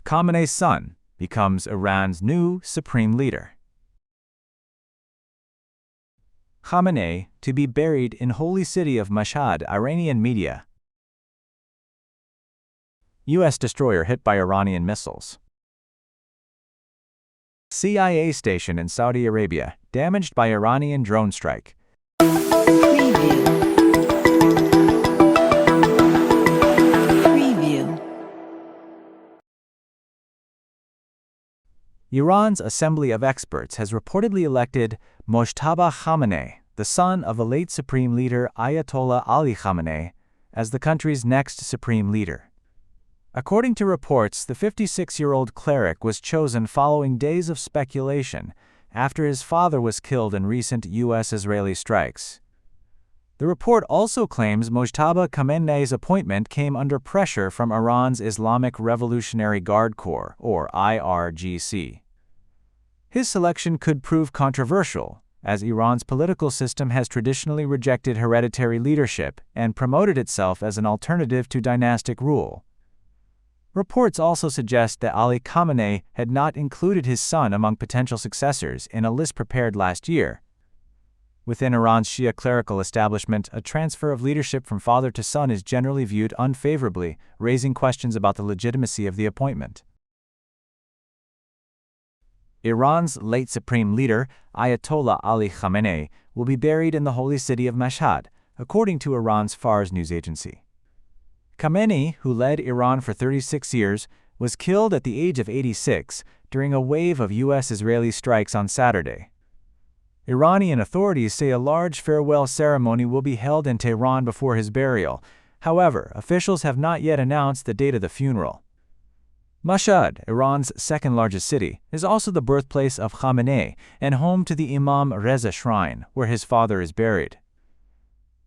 Khamenei's son becomes Iran's new supreme leader. Khamenei to be buried in holy city of Mashhad, Iranian media. U.S. destroyer hit by Iranian missiles. CIA station in Saudi Arabia damaged by Iranian drone strike. Preview. Iran's Assembly of Experts has reportedly elected Mojtaba Khamenei, the son of the late Supreme Leader Ayatollah Ali Khamenei, as the country's next Supreme Leader. According to reports, the 56-year-old cleric was chosen following days of speculation after his father was killed in recent U.S.-Israeli strikes. The report also claims Mojtaba Khamenei's appointment came under pressure from Iran's Islamic Revolutionary Guard Corps, or IRGC. His selection could prove controversial, as Iran's political system has traditionally rejected hereditary leadership and promoted itself as an alternative to dynastic rule. Reports also suggest that Ali Khamenei had not included his son among potential successors in a list prepared last year. Within Iran's Shia clerical establishment, a transfer of leadership from father to son is generally viewed unfavorably, raising questions about the legitimacy of the appointment. Iran's late supreme leader, Ayatollah Ali Khamenei, will be buried in the holy city of Mashhad, according to Iran's Fars news agency. Khamenei, who led Iran for 36 years, was killed at the age of 86 during a wave of U.S.-Israeli strikes on Saturday. Iranian authorities say a large farewell ceremony will be held in Tehran before his burial. However, officials have not yet announced the date of the funeral. Mashhad, Iran's second-largest city, is also the birthplace of Khamenei and home to the Imam Reza Shrine, where his father is buried.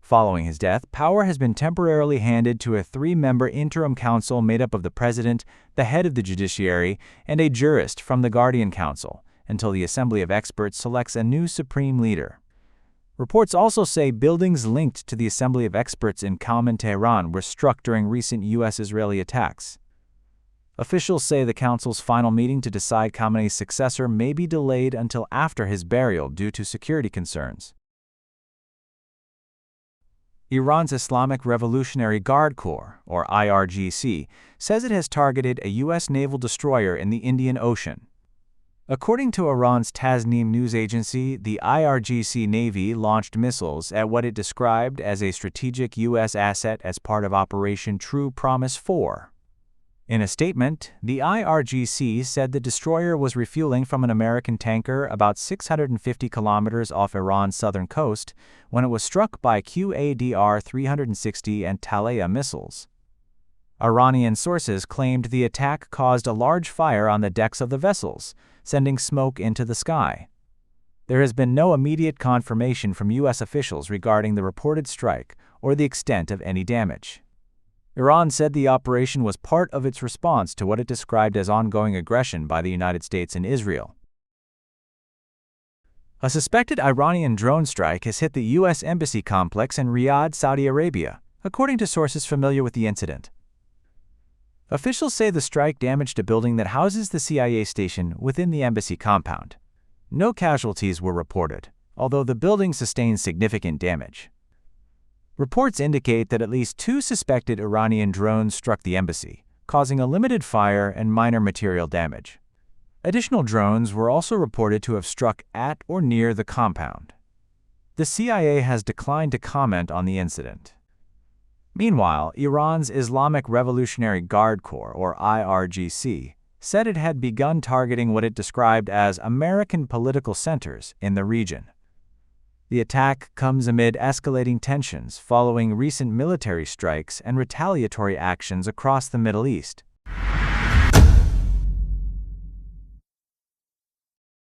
Following his death, power has been temporarily handed to a three-member interim council made up of the president, the head of the judiciary, and a jurist from the Guardian Council, until the Assembly of Experts selects a new supreme leader. Reports also say buildings linked to the Assembly of Experts in Qom and Tehran were struck during recent U.S.-Israeli attacks. Officials say the council's final meeting to decide Khamenei's successor may be delayed until after his burial due to security concerns. Iran's Islamic Revolutionary Guard Corps, or IRGC, says it has targeted a U.S. naval destroyer in the Indian Ocean. According to Iran's Tasnim news agency, the IRGC Navy launched missiles at what it described as a strategic U.S. asset as part of Operation True Promise 4. In a statement, the IRGC said the destroyer was refueling from an American tanker about 650 kilometers off Iran's southern coast when it was struck by QADR-360 and Talaya missiles. Iranian sources claimed the attack caused a large fire on the decks of the vessels, sending smoke into the sky. There has been no immediate confirmation from U.S. officials regarding the reported strike or the extent of any damage. Iran said the operation was part of its response to what it described as ongoing aggression by the United States and Israel. A suspected Iranian drone strike has hit the U.S. Embassy complex in Riyadh, Saudi Arabia, according to sources familiar with the incident. Officials say the strike damaged a building that houses the CIA station within the embassy compound. No casualties were reported, although the building sustained significant damage. Reports indicate that at least 2 suspected Iranian drones struck the embassy, causing a limited fire and minor material damage. Additional drones were also reported to have struck at or near the compound. The CIA has declined to comment on the incident. Meanwhile, Iran's Islamic Revolutionary Guard Corps, or IRGC, said it had begun targeting what it described as American political centers in the region. The attack comes amid escalating tensions following recent military strikes and retaliatory actions across the Middle East.